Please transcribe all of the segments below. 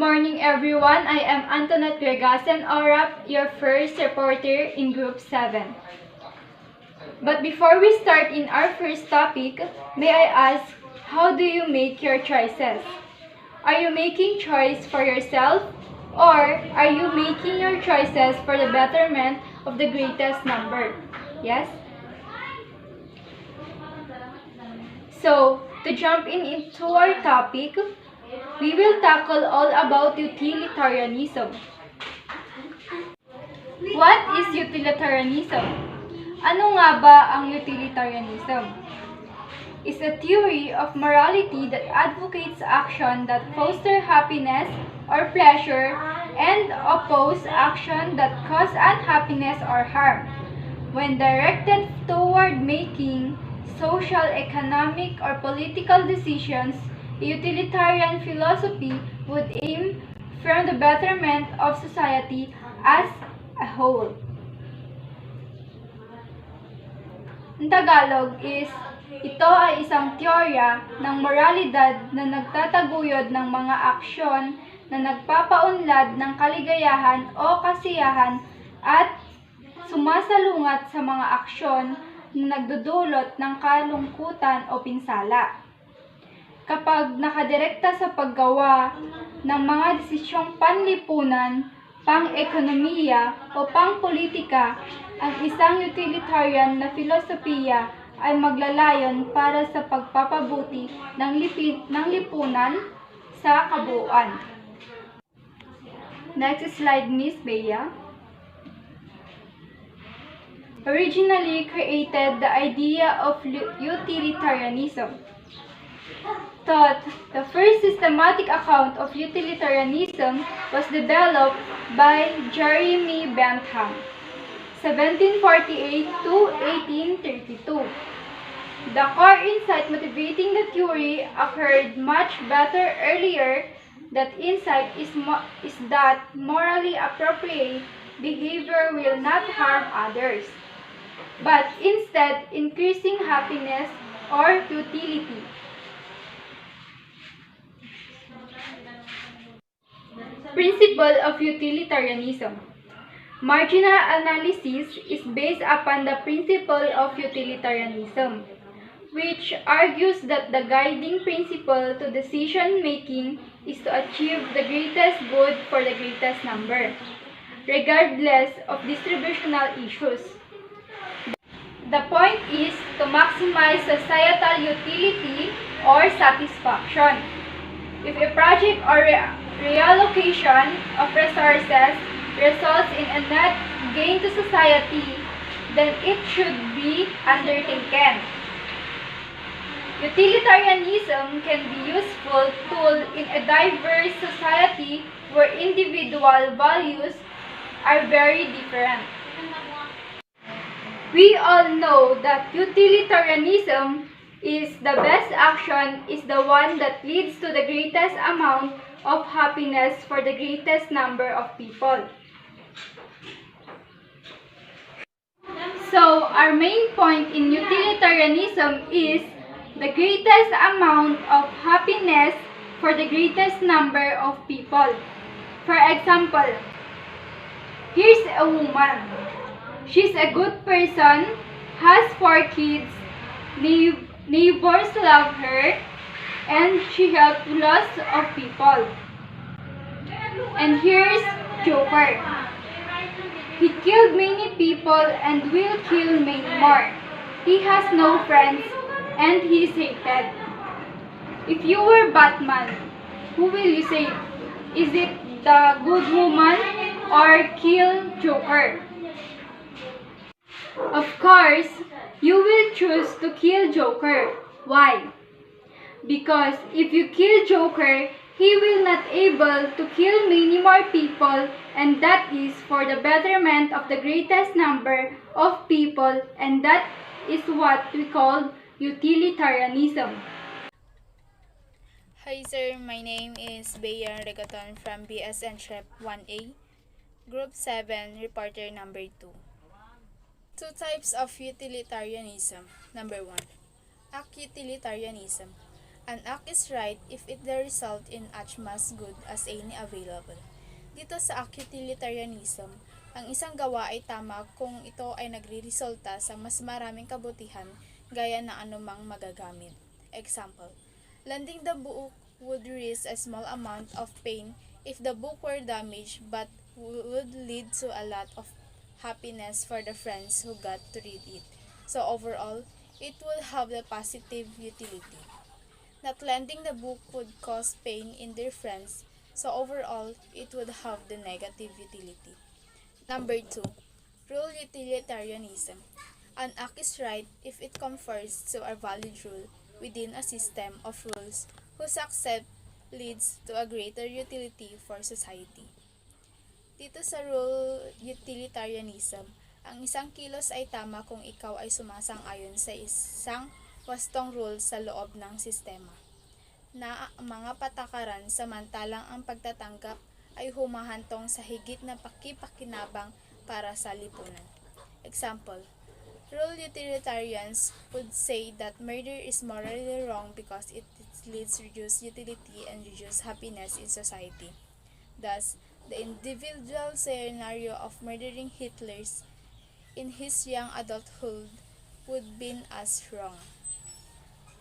morning, everyone. I am Antoinette Gregasen Orap, your first reporter in Group 7. But before we start in our first topic, may I ask, how do you make your choices? Are you making choice for yourself, or are you making your choices for the betterment of the greatest number? Yes? So, to jump into our topic, we will tackle all about utilitarianism. What is utilitarianism? Ano nga ba ang utilitarianism? It's a theory of morality that advocates action that foster happiness or pleasure and oppose action that cause unhappiness or harm. When directed toward making social, economic, or political decisions, a utilitarian philosophy would aim from the betterment of society as a whole. Ang Tagalog is, ito ay isang teorya ng moralidad na nagtataguyod ng mga aksyon na nagpapaunlad ng kaligayahan o kasiyahan at sumasalungat sa mga aksyon na nagdudulot ng kalungkutan o pinsala. Kapag nakadirekta sa paggawa ng mga desisyong panlipunan, pang-ekonomiya o pang-politika, ang isang utilitarian na filosofiya ay maglalayon para sa pagpapabuti ng lipunan sa kabuuan. Next slide, Miss Bea. Originally created the idea of utilitarianism. Thought the first systematic account of utilitarianism was developed by Jeremy Bentham, 1748 to 1832. The core insight motivating the theory occurred much better earlier. That insight is that morally appropriate behavior will not harm others, but instead increasing happiness or utility. Principle of utilitarianism. Marginal analysis is based upon the principle of utilitarianism, which argues that the guiding principle to decision-making is to achieve the greatest good for the greatest number, regardless of distributional issues. The point is to maximize societal utility or satisfaction. If a project or reallocation of resources results in a net gain to society, then it should be undertaken. Utilitarianism can be a useful tool in a diverse society where individual values are very different. We all know that utilitarianism is the best action is the one that leads to the greatest amount of happiness for the greatest number of people. So, our main point in utilitarianism is the greatest amount of happiness for the greatest number of people. For example, here's a woman. She's a good person, has 4 kids, neighbors love her, and she helped lots of people. And here's Joker. He killed many people and will kill many more. He has no friends and he's hated. If you were Batman, who will you save? Is it the good woman or kill Joker? Of course, you will choose to kill Joker. Why? Because if you kill Joker, he will not able to kill many more people, and that is for the betterment of the greatest number of people, and that is what we call utilitarianism. Hi sir, my name is Bea Regaton from BSN Shep 1A, Group 7, Reporter number 2. Two types of utilitarianism. Number 1, act utilitarianism. An act is right if it the result in as much good as any available. Dito sa utilitarianism, ang isang gawa ay tama kung ito ay nagre-resulta sa mas maraming kabutihan gaya ng anumang magagamit. Example, lending the book would risk a small amount of pain if the book were damaged but would lead to a lot of happiness for the friends who got to read it. So overall, it would have the positive utility. Not lending the book would cause pain in their friends, so overall, it would have the negative utility. Number 2. Rule utilitarianism. An act is right if it confers to a valid rule within a system of rules whose accept leads to a greater utility for society. Dito sa rule utilitarianism, ang isang kilos ay tama kung ikaw ay sumasang-ayon sa isang wastong rule sa loob ng sistema na mga patakaran samantalang ang pagtatanggap ay humahantong sa higit na pakipakinabang para sa lipunan. Example, rule utilitarians would say that murder is morally wrong because it leads reduced utility and reduced happiness in society. Thus, the individual scenario of murdering Hitler's in his young adulthood would be as wrong.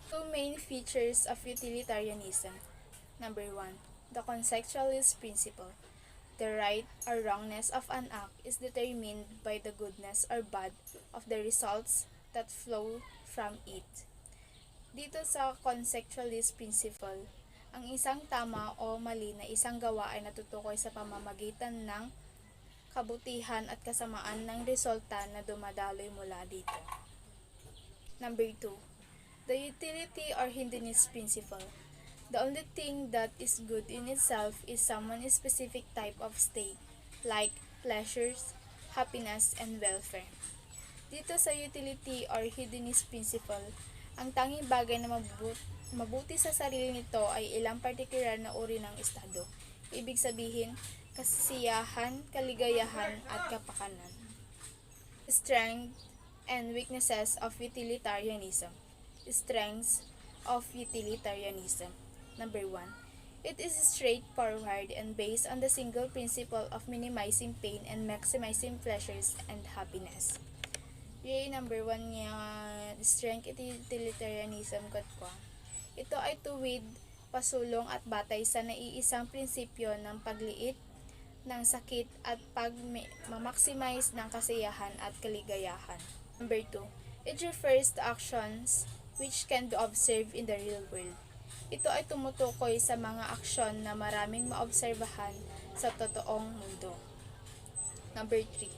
Two main features of utilitarianism. Number 1. The conceptualist principle. The right or wrongness of an act is determined by the goodness or bad of the results that flow from it. Dito sa conceptualist principle, ang isang tama o mali na isang gawa ay natutukoy sa pamamagitan ng kabutihan at kasamaan ng resulta na dumadaloy mula dito. Number 2. The utility or hinderness principle. The only thing that is good in itself is someone's specific type of state, like pleasures, happiness, and welfare. Dito sa utility or hinderness principle, ang tanging bagay na mabuti sa sarili nito ay ilang partikular na uri ng estado. Ibig sabihin, kasiyahan, kaligayahan, at kapakanan. Strength and weaknesses of utilitarianism. Strengths of utilitarianism. Number 1. It is straightforward and based on the single principle of minimizing pain and maximizing pleasures and happiness. Yung number 1 nga strength utilitarianism ko. Ito ay tuwid, pasulong at batay sa naiisang prinsipyo ng pagliit ng sakit at pag-maximize ng kasiyahan at kaligayahan. Number 2. It refers to actions which can be observed in the real world. Ito ay tumutukoy sa mga aksyon na maraming maobserbahan sa totoong mundo. Number 3.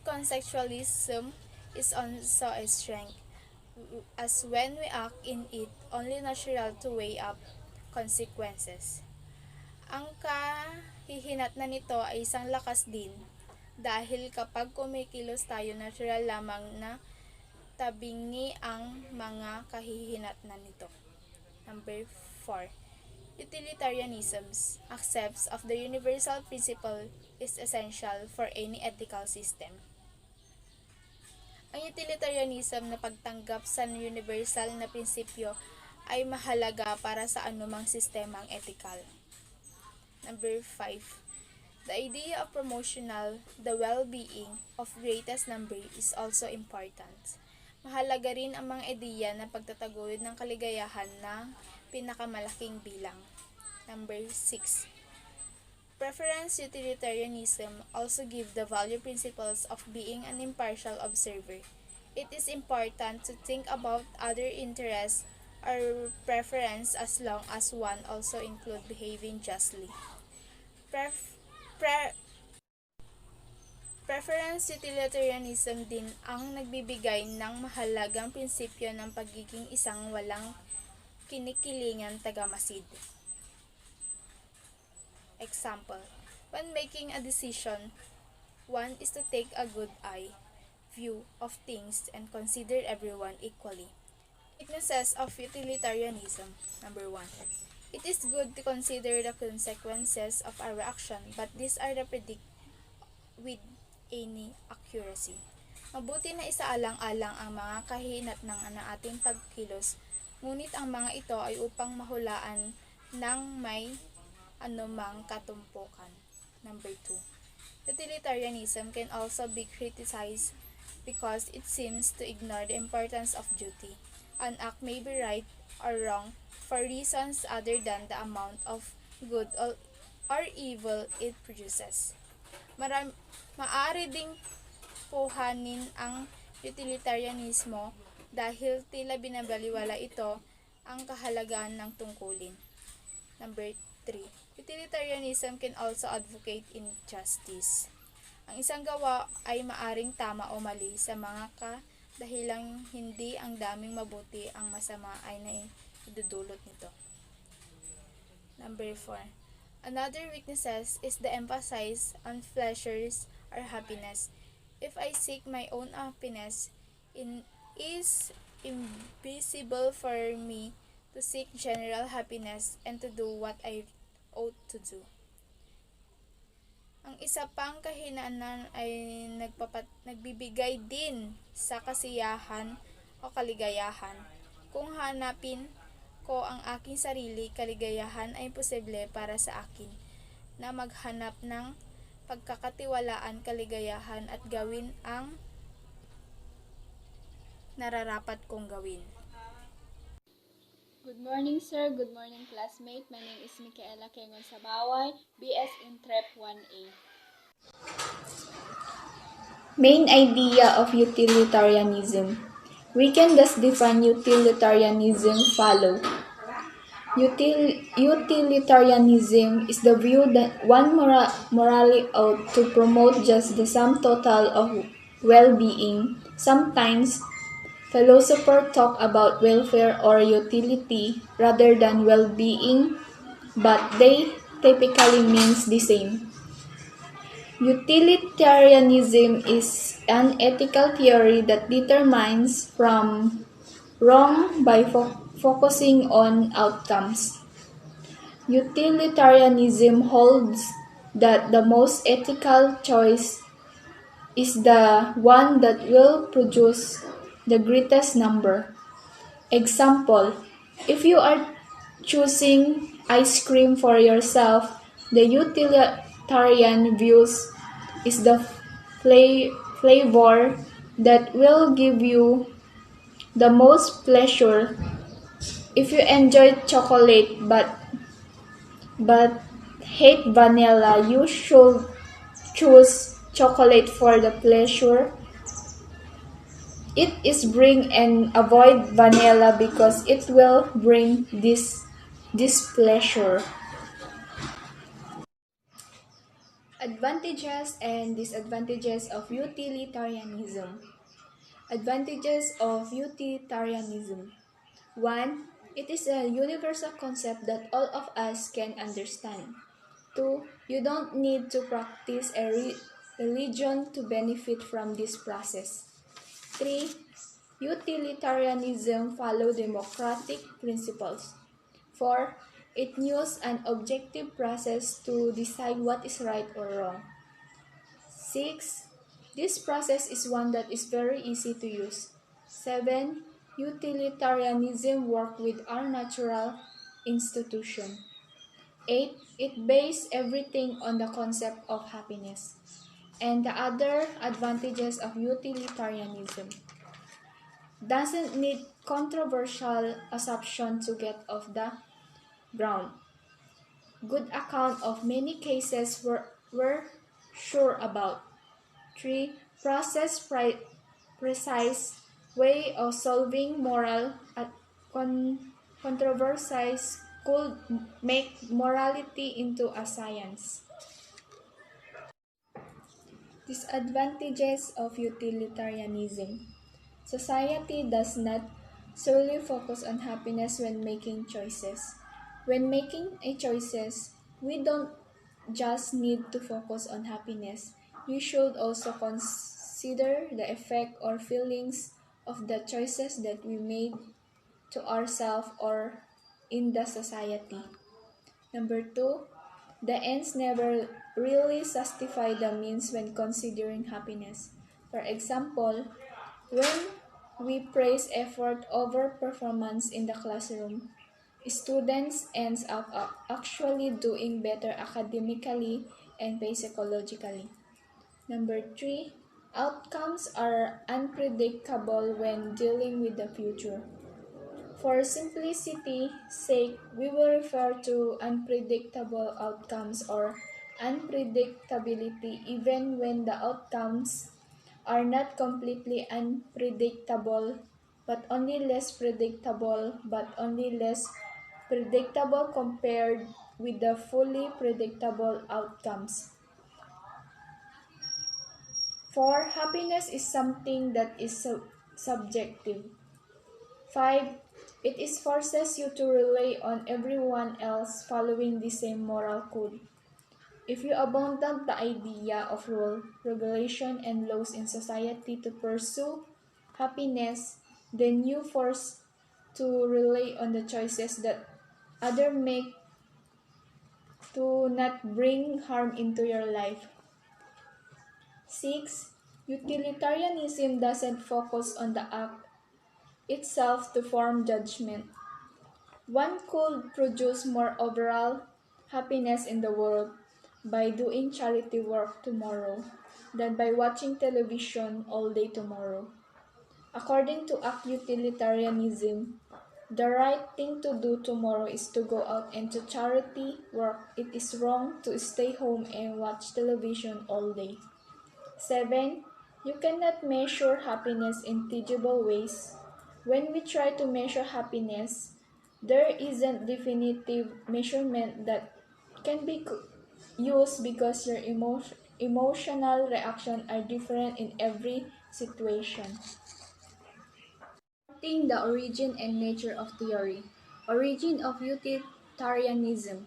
Conceptualism is also a strength, as when we act in it, only natural to weigh up consequences. Ang kahihinatnan nito ay isang lakas din, dahil kapag kumikilos tayo, natural lamang na tabingi ang mga kahihinatnan nito. Number 4. Utilitarianism accepts of the universal principle is essential for any ethical system. Ang utilitarianism na pagtanggap sa universal na prinsipyo ay mahalaga para sa anumang sistemang ethical. Number 5. The idea of promotional the well-being of greatest number is also important. Mahalaga rin ang mga ideya na pagtataguyod ng kaligayahan ng pinakamalaking bilang. Number 6. Preference utilitarianism also give the value principles of being an impartial observer. It is important to think about other interests or preference as long as one also include behaving justly. Preference utilitarianism din ang nagbibigay ng mahalagang prinsipyo ng pagiging isang walang kinikilingan tagamasid. Example, when making a decision, one is to take a good eye view of things and consider everyone equally. Weaknesses of utilitarianism. Number 1. It is good to consider the consequences of our action, but these are the predict with any accuracy. Mabuti na isaalang-alang ang mga kahinatnan ng ating pagkilos, ngunit ang mga ito ay upang mahulaan ng may anumang katumpukan. Number 2. Utilitarianism can also be criticized because it seems to ignore the importance of duty. An act may be right or wrong for reasons other than the amount of good or evil it produces. Maaari ding puhanin ang utilitarianismo dahil tila binabaliwala ito ang kahalagahan ng tungkulin. Number 3. Utilitarianism can also advocate injustice. Ang isang gawa ay maaring tama o mali sa mga dahilang hindi ang daming mabuti ang masama ay naidudulot nito. Number 4. Another weaknesses is the emphasis on pleasures or happiness. If I seek my own happiness, it is invisible for me to seek general happiness and to do what I ought to do. Ang isa pang kahinaan ay nagbibigay din sa kasiyahan o kaligayahan. Kung hanapin ko ang aking sarili, kaligayahan ay posible para sa akin na maghanap ng pagkakatiwalaan, kaligayahan at gawin ang nararapat kong gawin. Good morning, sir. Good morning, classmate. My name is Micaela Kengon Sabaway, BS in Trep 1A. Main idea of utilitarianism. We can thus define utilitarianism follow. Utilitarianism is the view that one morally ought to promote just the sum total of well-being. Sometimes philosophers talk about welfare or utility rather than well-being, but they typically means the same. Utilitarianism is an ethical theory that determines from wrong by focusing on outcomes. Utilitarianism holds that the most ethical choice is the one that will produce the greatest number. Example, if you are choosing ice cream for yourself, the utilitarian views is the flavor that will give you the most pleasure. If you enjoy chocolate but hate vanilla, you should choose chocolate for the pleasure it is bring and avoid vanilla because it will bring this displeasure. Advantages and disadvantages of utilitarianism. Advantages of utilitarianism. 1. It is a universal concept that all of us can understand. 2. You don't need to practice a religion to benefit from this process. 3. Utilitarianism follows democratic principles. 4. It uses an objective process to decide what is right or wrong. 6. This process is one that is very easy to use. 7. Utilitarianism works with our natural institution. 8. It bases everything on the concept of happiness. And the other advantages of utilitarianism. Doesn't need controversial assumption to get off the ground. Good account of many cases we're sure about. 3. Precise way of solving moral controversies could make morality into a science. Disadvantages of utilitarianism. Society does not solely focus on happiness when making choices. When making a choices, we don't just need to focus on happiness. We should also consider the effect or feelings of the choices that we made to ourselves or in the society. Number 2, the ends never really justify the means when considering happiness. For example, when we praise effort over performance in the classroom, students ends up actually doing better academically and psychologically. Number 3, outcomes are unpredictable when dealing with the future. For simplicity's sake, we will refer to unpredictable outcomes or unpredictability even when the outcomes are not completely unpredictable but only less predictable compared with the fully predictable outcomes. For happiness is something that is subjective. 5. It is forces you to rely on everyone else following the same moral code. If you abandon the idea of rule, regulation, and laws in society to pursue happiness, then you force to rely on the choices that others make to not bring harm into your life. 6. Utilitarianism doesn't focus on the act itself to form judgment. One could produce more overall happiness in the world by doing charity work tomorrow than by watching television all day tomorrow. According to utilitarianism, the right thing to do tomorrow is to go out and do charity work. It is wrong to stay home and watch television all day. 7. You cannot measure happiness in tangible ways. When we try to measure happiness, there isn't definitive measurement that can be used because your emotional reactions are different in every situation. The origin and nature of theory. Origin of utilitarianism.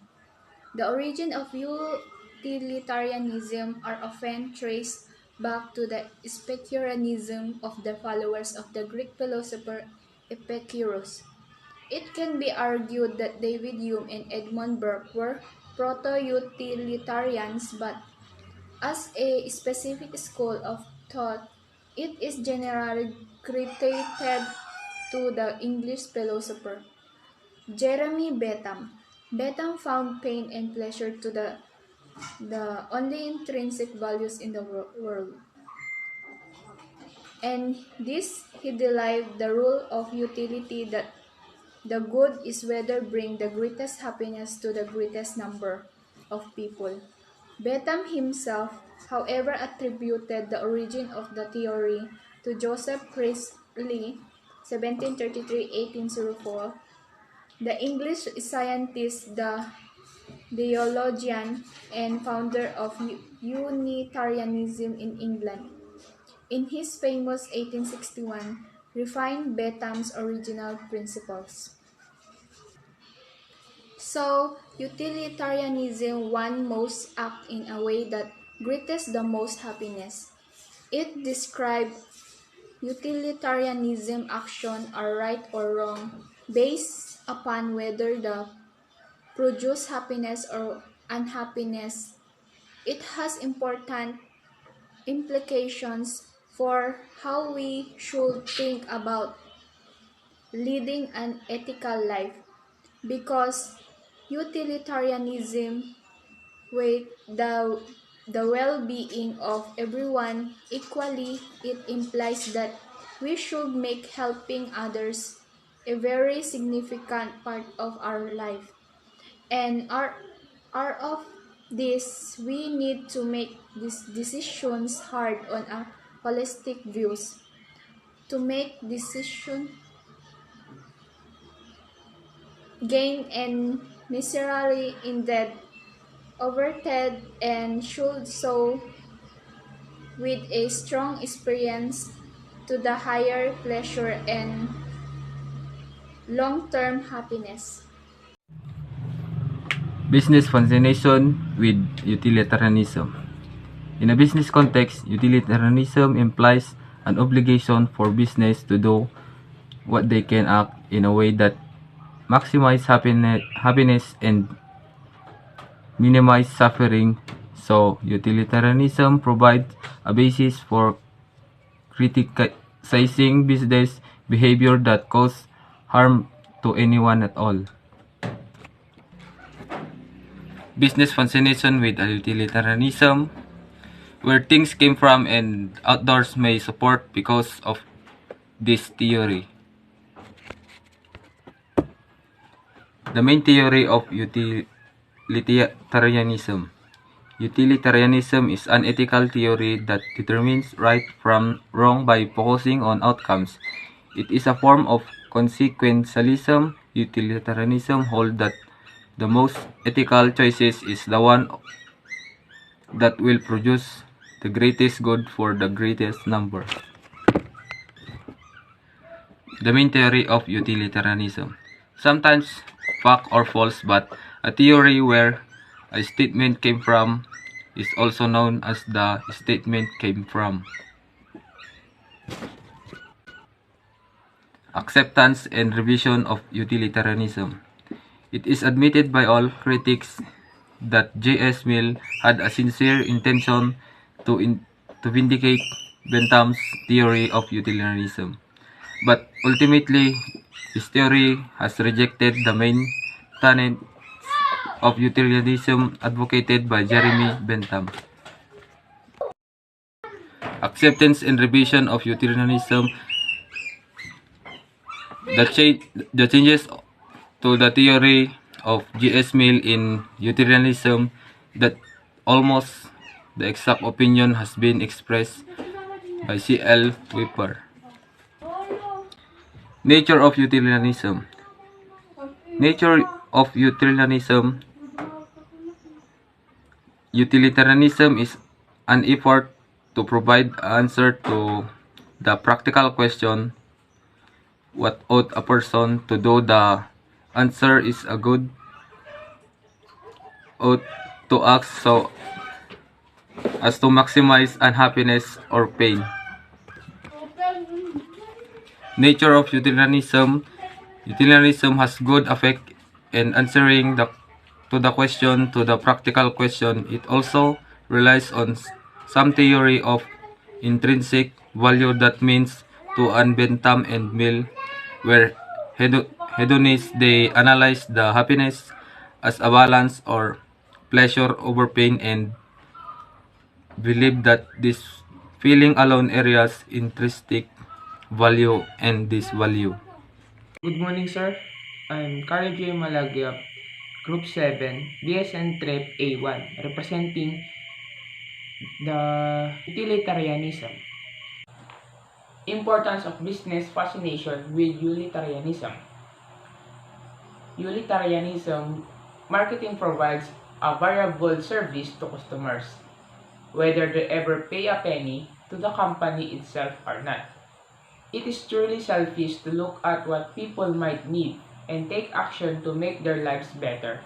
The origin of utilitarianism are often traced back to the Epicureanism of the followers of the Greek philosopher Epicurus. It can be argued that David Hume and Edmund Burke were proto-utilitarians, but as a specific school of thought, it is generally credited to the English philosopher Jeremy Bentham. Bentham found pain and pleasure to the only intrinsic values in the world. And this he derived the rule of utility that the good is whether bring the greatest happiness to the greatest number of people. Bentham himself, however, attributed the origin of the theory to Joseph Priestley, 1733-1804, the English scientist, the theologian, and founder of Unitarianism in England. In his famous 1861, refined Bentham's original principles. So, utilitarianism one most act in a way that greatest the most happiness. It describes utilitarianism action are right or wrong based upon whether the produce happiness or unhappiness. It has important implications for how we should think about leading an ethical life because utilitarianism weighs the well-being of everyone equally. It implies that we should make helping others a very significant part of our life. And are of this, we need to make these decisions hard on a holistic views. To make decision gain and necessarily indeed overted and should so with a strong experience to the higher pleasure and long-term happiness. Business fascination with utilitarianism. In a business context, utilitarianism implies an obligation for business to do what they can act in a way that maximize happiness and minimize suffering. So, utilitarianism provides a basis for seizing business behavior that cause harm to anyone at all. Business fascination with utilitarianism, where things came from and outdoors may support because of this theory. The main theory of utilitarianism. Utilitarianism is an ethical theory that determines right from wrong by focusing on outcomes. It is a form of consequentialism. Utilitarianism holds that the most ethical choices is the one that will produce the greatest good for the greatest number. The main theory of utilitarianism. Sometimes fact or false, but a theory where a statement came from is also known as the statement came from. Acceptance and revision of utilitarianism. It is admitted by all critics that J.S. Mill had a sincere intention to vindicate Bentham's theory of utilitarianism. But ultimately, his theory has rejected the main tenets of utilitarianism advocated by Jeremy Bentham. Acceptance and revision of utilitarianism. The changes to the theory of J.S. Mill in utilitarianism that almost the exact opinion has been expressed by C.L. Whipper. Nature of utilitarianism. Nature of utilitarianism. Utilitarianism is an effort to provide an answer to the practical question, what ought a person to do? The answer is a good ought to act so as to maximize unhappiness or pain. Nature of utilitarianism. Utilitarianism has good effect in answering to the question, to the practical question. It also relies on some theory of intrinsic value, that means to Bentham and Mill, where hedonists they analyze the happiness as a balance or pleasure over pain, and believe that this feeling alone areas intrinsic value and this value. Good morning, sir. I'm Carlo J. Malagyap, Group 7, BSN Trip A1, representing the utilitarianism. Importance of business fascination with utilitarianism. Utilitarianism marketing provides a variable service to customers, whether they ever pay a penny to the company itself or not. It is truly selfish to look at what people might need and take action to make their lives better.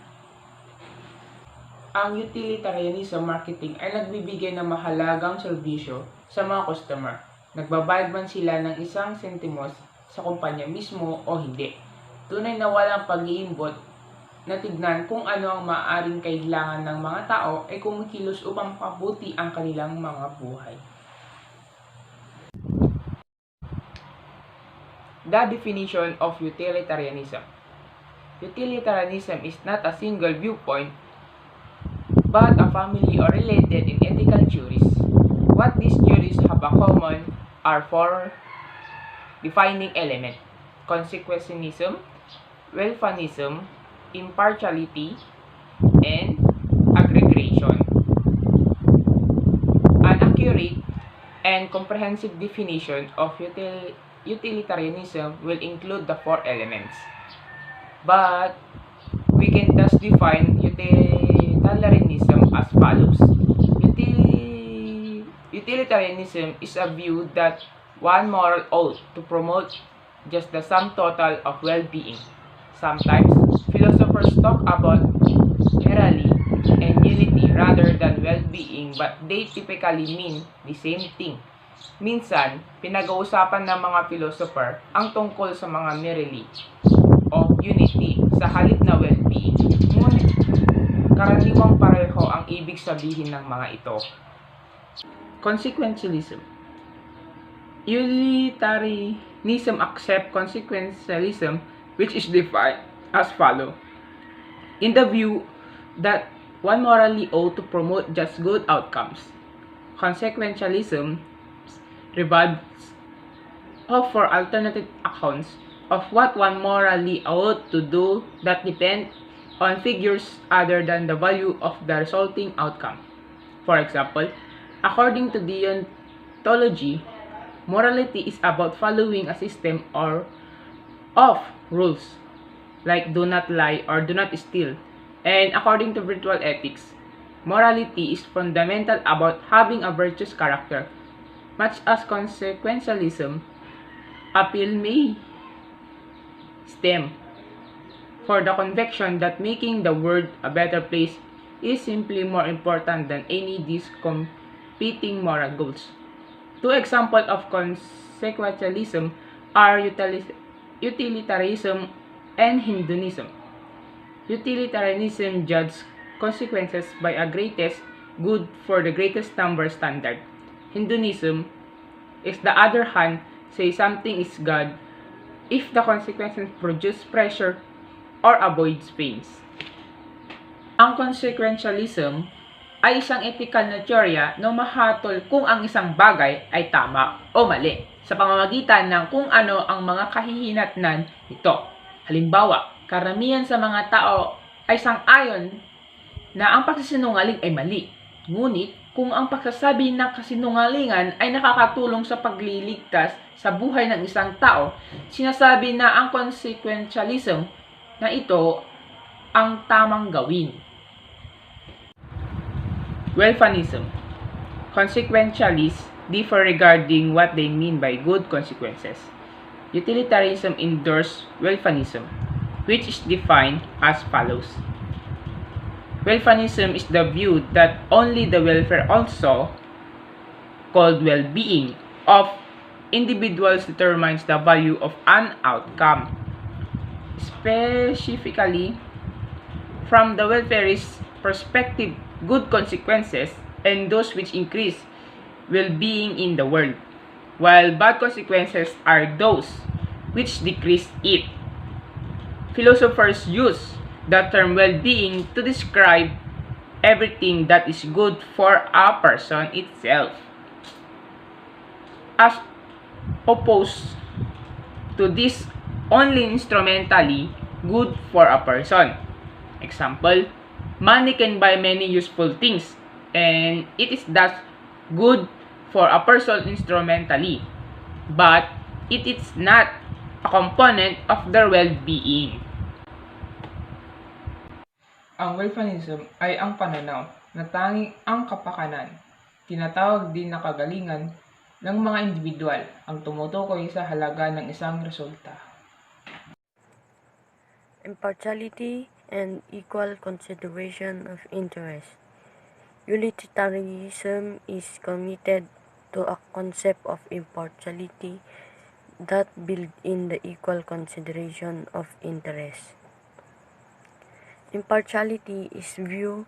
Ang utilitarianism marketing ay nagbibigay ng mahalagang serbisyo sa mga customer. Nagbabayad man sila ng isang sentimos sa kumpanya mismo o hindi. Tunay na walang pag-iimbot na tignan kung ano ang maaaring kailangan ng mga tao ay kumikilos upang mapabuti ang kanilang mga buhay. The definition of utilitarianism. Utilitarianism is not a single viewpoint, but a family or related in ethical theories. What these theories have a common are four defining elements: consequentialism, welfanism, impartiality, and aggregation. An accurate and comprehensive definition of utilitarianism will include the four elements. But we can thus define utilitarianism as follows. Utilitarianism is a view that one moral ought to promote just the sum total of well-being. Sometimes, philosophers talk about morality and unity rather than well-being, but they typically mean the same thing. Minsan, pinag-uusapan ng mga philosopher ang tungkol sa mga morality o unity sa halip na well-being. Ngunit, karaniwang pareho ang ibig sabihin ng mga ito. Consequentialism. Utilitarianism accepts consequentialism, which is defined as follows. In the view that one morally ought to promote just good outcomes, consequentialism revolves offer alternative accounts of what one morally ought to do that depend on figures other than the value of the resulting outcome. For example, according to deontology, morality is about following a system or of rules, like do not lie or do not steal. And according to virtual ethics, morality is fundamental about having a virtuous character, much as consequentialism appeal may stem for the conviction that making the world a better place is simply more important than any these competing moral goals. Two examples of consequentialism are utilitarianism and Hinduism. Utilitarianism judges consequences by a greatest good for the greatest number standard. Hinduism is the other hand say something is God if the consequences produce pressure or avoids pains. Ang consequentialism ay isang ethical na teorya na mahatol kung ang isang bagay ay tama o mali sa pamamagitan ng kung ano ang mga kahihinatnan nito. Halimbawa, karamihan sa mga tao ay sang-ayon na ang pagsisinungaling ay mali. Ngunit, kung ang pagsasabi ng kasinungalingan ay nakakatulong sa pagliligtas sa buhay ng isang tao, sinasabi na ang consequentialism na ito ang tamang gawin. Welfanism. Consequentialists differ regarding what they mean by good consequences. Utilitarianism endorses welfanism, which is defined as follows. Welfanism is the view that only the welfare also, called well-being, of individuals determines the value of an outcome. Specifically, from the welfarist perspective, good consequences and those which increase well-being in the world, while bad consequences are those which decrease it. Philosophers use the term well-being to describe everything that is good for a person itself, as opposed to this only instrumentally good for a person. Example, money can buy many useful things, and it is thus good for a person instrumentally, but it is not a component of their well-being. Ang welfanism ay ang pananaw na tanging ang kapakanan, tinatawag din na kagalingan ng mga individual ang tumutukoy sa halaga ng isang resulta. Impartiality and equal consideration of interest. Utilitarianism is committed to a concept of impartiality that builds in the equal consideration of interest. Impartiality is view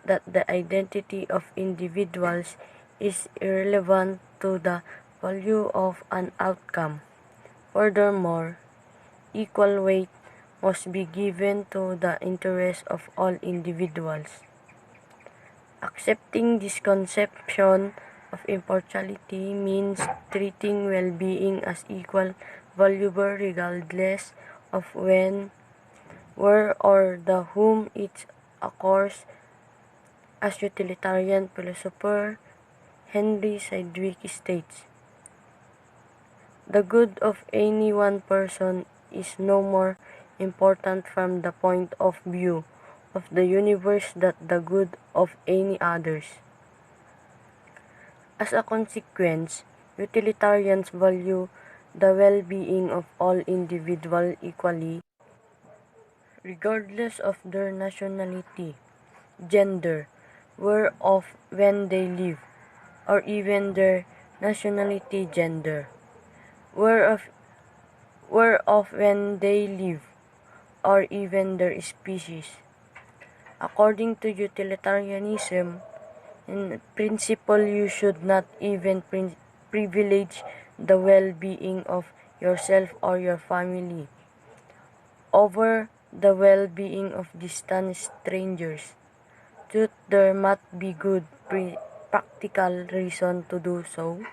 that the identity of individuals is irrelevant to the value of an outcome. Furthermore, equal weight must be given to the interests of all individuals. Accepting this conception of impartiality means treating well-being as equal valuable regardless of when, where, or the whom it occurs. As utilitarian philosopher Henry Sidgwick states, the good of any one person is no more important from the point of view of the universe than the good of any others. As a consequence, utilitarians value the well-being of all individuals equally, regardless of their nationality, gender, where of when they live, or even their nationality, gender, where of when they live, or even their species. According to utilitarianism, in principle you should not even privilege the well-being of yourself or your family over the well-being of distant strangers. Should there might be good practical reason to do so?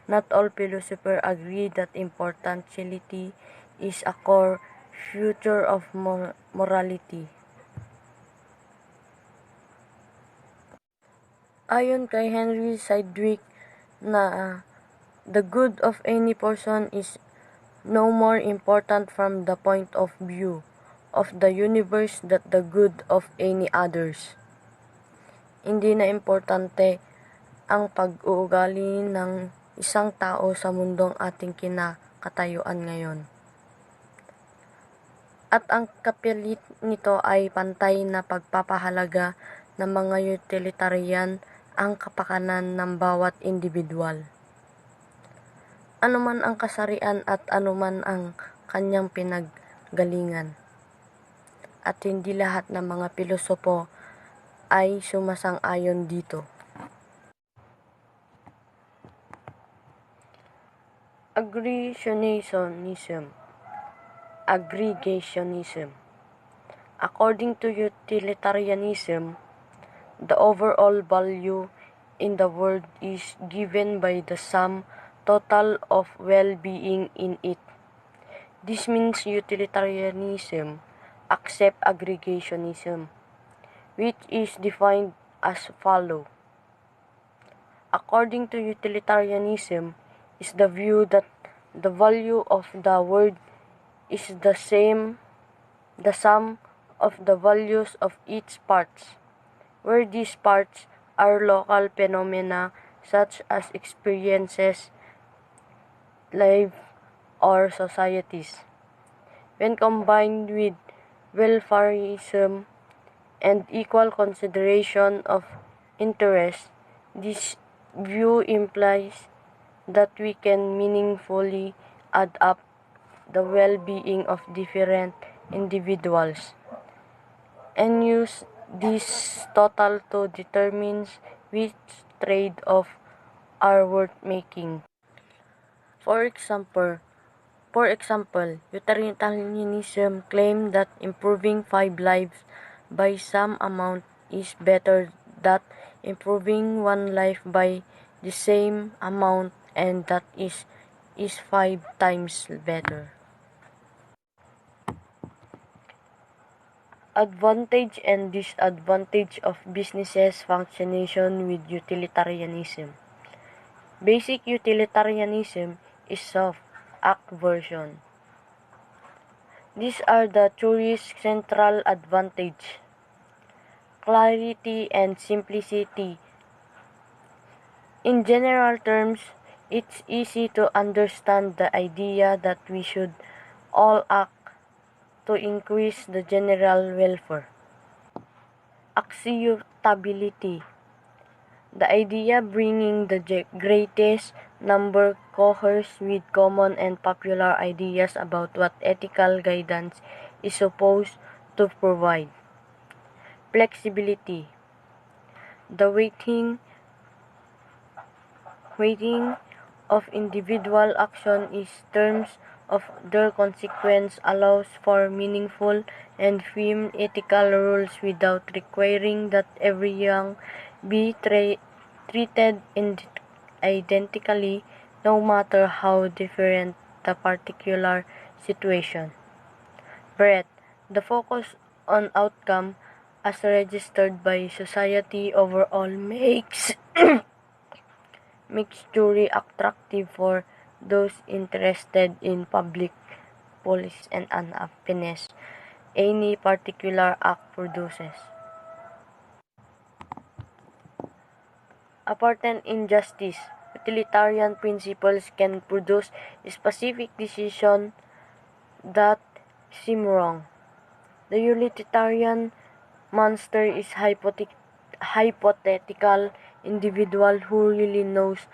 Not all philosophers agree that impartiality is a core feature of morality. Ayon kay Henry Sidgwick na the good of any person is no more important from the point of view of the universe than the good of any others. Hindi na importante ang pag-uugali ng isang tao sa mundong ating kinakatayuan ngayon. At ang kapalit nito ay pantay na pagpapahalaga ng mga utilitarian ang kapakanan ng bawat individual. Anuman ang kasarian at anuman ang kanyang pinaggalingan. At hindi lahat ng mga pilosopo ay sumasang-ayon dito. Aggregationism. According to utilitarianism, the overall value in the world is given by the sum total of well-being in it. This means utilitarianism accepts aggregationism, which is defined as follows. According to utilitarianism, is the view that the value of the world is the sum of the values of its parts, where these parts are local phenomena such as experiences, life, or societies. When combined with welfareism and equal consideration of interest, this view implies that we can meaningfully add up the well-being of different individuals and use this total to determine which trade-off are worth making. For example, utilitarianism claims that improving 5 lives by some amount is better than improving 1 life by the same amount, and that is 5 times better. Advantage and disadvantage of businesses functionation with utilitarianism. Basic utilitarianism is soft-act version. These are the theory's central advantage: clarity and simplicity. In general terms, it's easy to understand the idea that we should all act to increase the general welfare. Acceptability. The idea bringing the greatest number coheres with common and popular ideas about what ethical guidance is supposed to provide. Flexibility. The weighting of individual action in terms of their consequence allows for meaningful and firm ethical rules without requiring that everyone be treated identically, no matter how different the particular situation. Breadth. The focus on outcome as registered by society overall makes jury attractive for those interested in public policy and unhappiness any particular act produces. Apparent injustice. Utilitarian principles can produce specific decisions that seem wrong. The utilitarian monster is hypothetical individual who really knows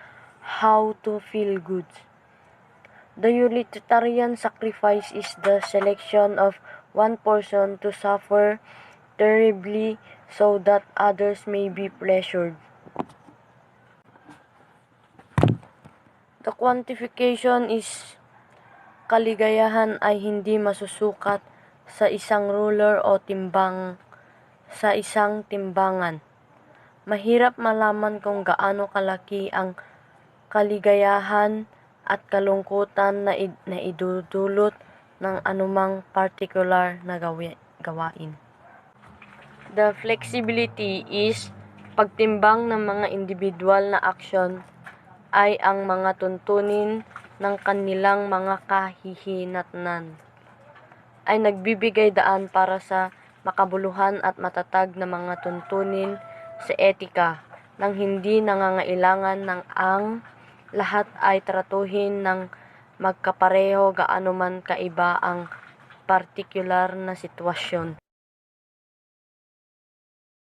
how to feel good. The utilitarian sacrifice is the selection of one person to suffer terribly so that others may be pleasured. The quantification is kaligayahan ay hindi masusukat sa isang ruler o sa isang timbangan. Mahirap malaman kung gaano kalaki ang kaligayahan at kalungkutan na idudulot ng anumang particular na gawain. The flexibility is pagtimbang ng mga individual na aksyon ay ang mga tuntunin ng kanilang mga kahihinatnan ay nagbibigay daan para sa makabuluhan at matatag na mga tuntunin sa etika nang hindi nangangailangan ng ang lahat ay tratuhin ng magkapareho gaano man kaiba ang partikular na sitwasyon.